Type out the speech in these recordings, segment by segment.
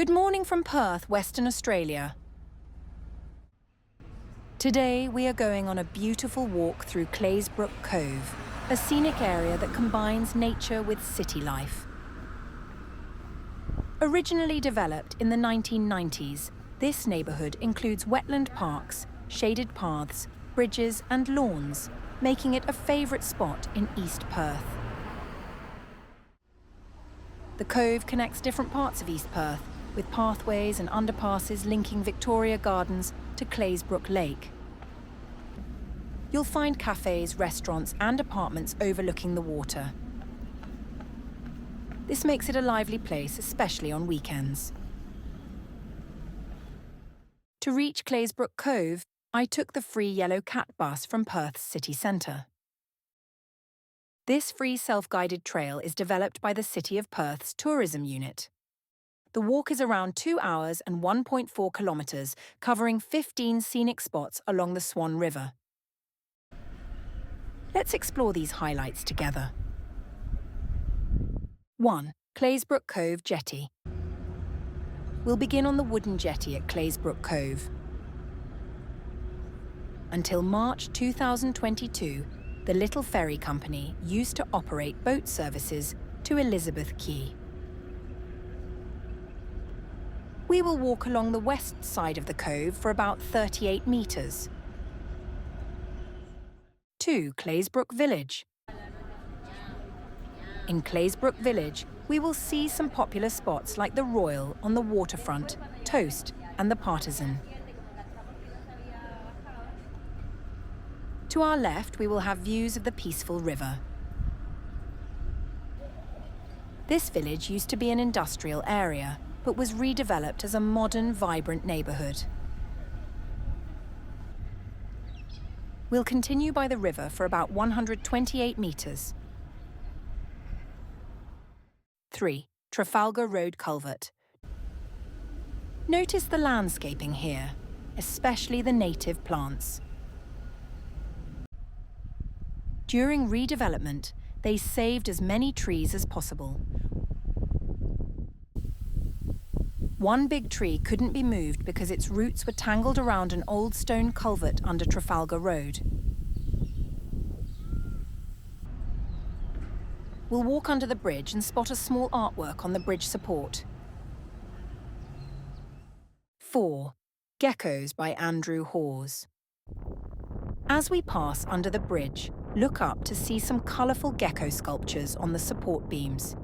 Good morning from Perth, Western Australia. Today we are going on a beautiful walk through Claisebrook Cove, a scenic area that combines nature with city life. Originally developed in the 1990s, this neighbourhood includes wetland parks, shaded paths, bridges and lawns, making it a favourite spot in East Perth. The cove connects different parts of East Perth, with pathways and underpasses linking Victoria Gardens to Claisebrook Lake. You'll find cafes, restaurants and apartments overlooking the water. This makes it a lively place, especially on weekends. To reach Claisebrook Cove, I took the free Yellow Cat bus from Perth's city centre. This free self-guided trail is developed by the City of Perth's tourism unit. The walk is around 2 hours and 1.4 kilometres, covering 15 scenic spots along the Swan River. Let's explore these highlights together. 1. Claisebrook Cove Jetty. We'll begin on the wooden jetty at Claisebrook Cove. Until March 2022, the Little Ferry Company used to operate boat services to Elizabeth Quay. We will walk along the west side of the cove for about 38 metres. 2. Claisebrook Village. In Claisebrook Village, we will see some popular spots like the Royal on the Waterfront, Toast and the Partisan. To our left, we will have views of the peaceful river. This village used to be an industrial area, but was redeveloped as a modern, vibrant neighbourhood. We'll continue by the river for about 128 metres. 3. Trafalgar Road Culvert. Notice the landscaping here, especially the native plants. During redevelopment, they saved as many trees as possible. One big tree couldn't be moved because its roots were tangled around an old stone culvert under Trafalgar Road. We'll walk under the bridge and spot a small artwork on the bridge support. 4. Geckos by Andrew Hawes. As we pass under the bridge, look up to see some colourful gecko sculptures on the support beams.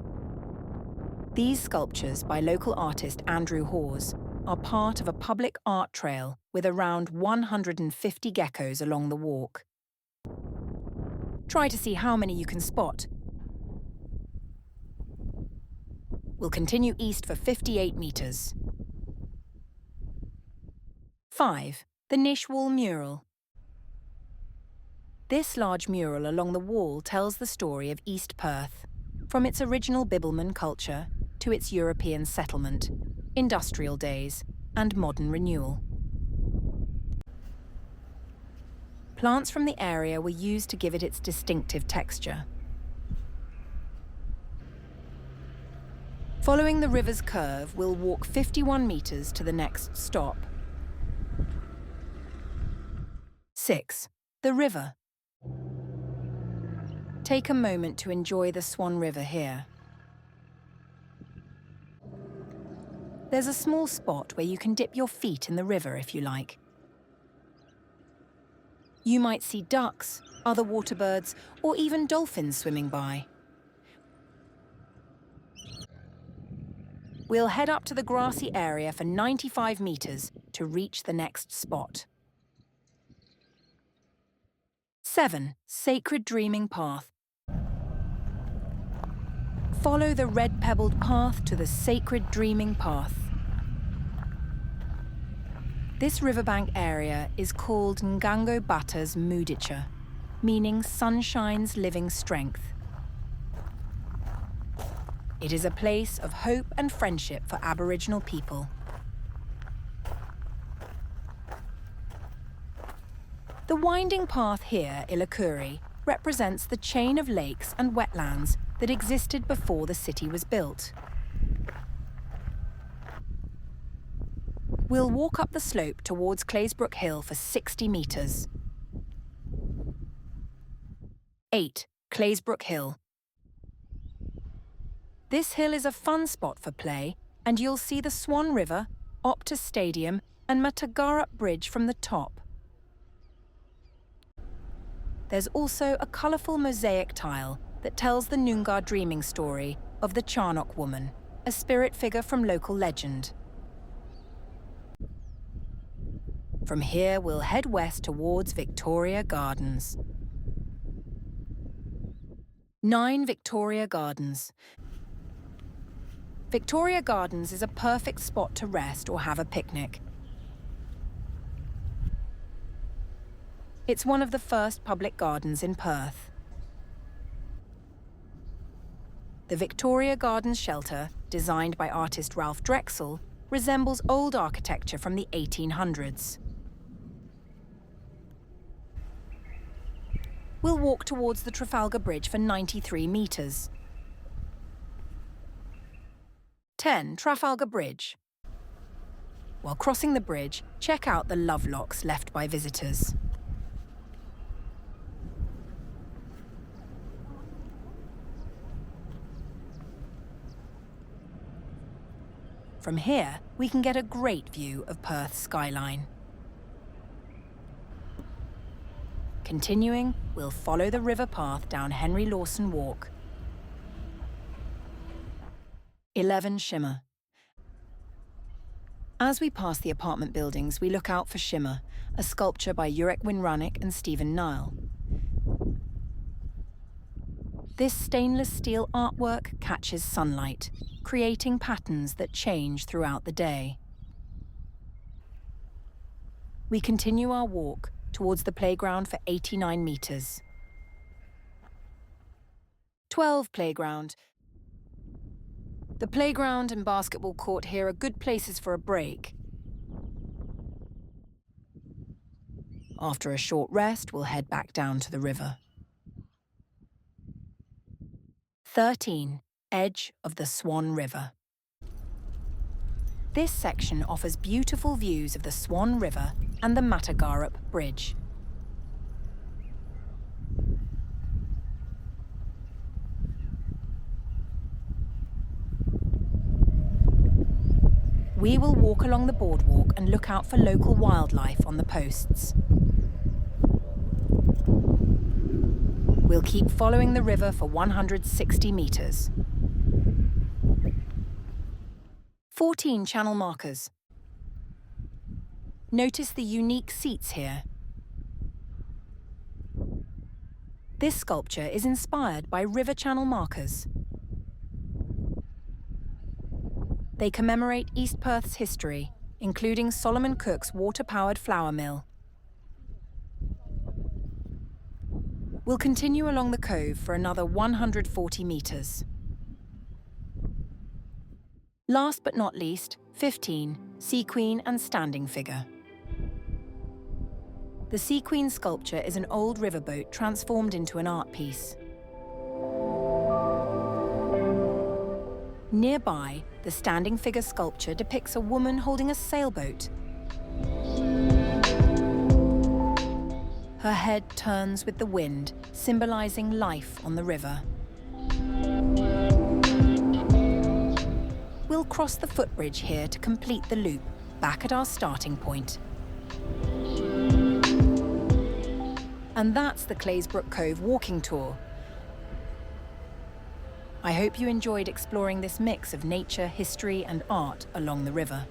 These sculptures by local artist Andrew Hawes are part of a public art trail with around 150 geckos along the walk. Try to see how many you can spot. We'll continue east for 58 metres. 5. The Niche Wall Mural. This large mural along the wall tells the story of East Perth, from its original Bibbleman culture to its European settlement, industrial days, and modern renewal. Plants from the area were used to give it its distinctive texture. Following the river's curve, we'll walk 51 metres to the next stop. 6. The river. Take a moment to enjoy the Swan River here. There's a small spot where you can dip your feet in the river if you like. You might see ducks, other water birds, or even dolphins swimming by. We'll head up to the grassy area for 95 metres to reach the next spot. 7. Sacred Dreaming Path. Follow the red-pebbled path to the Sacred Dreaming Path. This riverbank area is called Ngango Bata's Mudicha, meaning sunshine's living strength. It is a place of hope and friendship for Aboriginal people. The winding path here, Ilakuri, represents the chain of lakes and wetlands that existed before the city was built. We'll walk up the slope towards Claisebrook Hill for 60 metres. 8. Claisebrook Hill. This hill is a fun spot for play, and you'll see the Swan River, Optus Stadium and Matagarup Bridge from the top. There's also a colourful mosaic tile that tells the Noongar dreaming story of the Charnock woman, a spirit figure from local legend. From here, we'll head west towards Victoria Gardens. 9. Victoria Gardens. Victoria Gardens is a perfect spot to rest or have a picnic. It's one of the first public gardens in Perth. The Victoria Gardens shelter, designed by artist Ralph Drexel, resembles old architecture from the 1800s. We'll walk towards the Trafalgar Bridge for 93 metres. 10. Trafalgar Bridge. While crossing the bridge, check out the Lovelocks left by visitors. From here, we can get a great view of Perth's skyline. Continuing, we'll follow the river path down Henry Lawson Walk. 11. Shimmer. As we pass the apartment buildings, we look out for Shimmer, a sculpture by Jurek Winranik and Stephen Nile. This stainless steel artwork catches sunlight, creating patterns that change throughout the day. We continue our walk towards the playground for 89 metres. 12. Playground. The playground and basketball court here are good places for a break. After a short rest, we'll head back down to the river. 13. Edge of the Swan River. This section offers beautiful views of the Swan River and the Matagarup Bridge. We will walk along the boardwalk and look out for local wildlife on the posts. We'll keep following the river for 160 metres. 14. Channel markers. Notice the unique seats here. This sculpture is inspired by river channel markers. They commemorate East Perth's history, including Solomon Cook's water-powered flour mill. We'll continue along the cove for another 140 metres. Last but not least, 15. Sea Queen and Standing Figure. The Sea Queen sculpture is an old riverboat transformed into an art piece. Nearby, the Standing Figure sculpture depicts a woman holding a sailboat. Her head turns with the wind, symbolising life on the river. We'll cross the footbridge here to complete the loop, back at our starting point. And that's the Claisebrook Cove walking tour. I hope you enjoyed exploring this mix of nature, history and art along the river.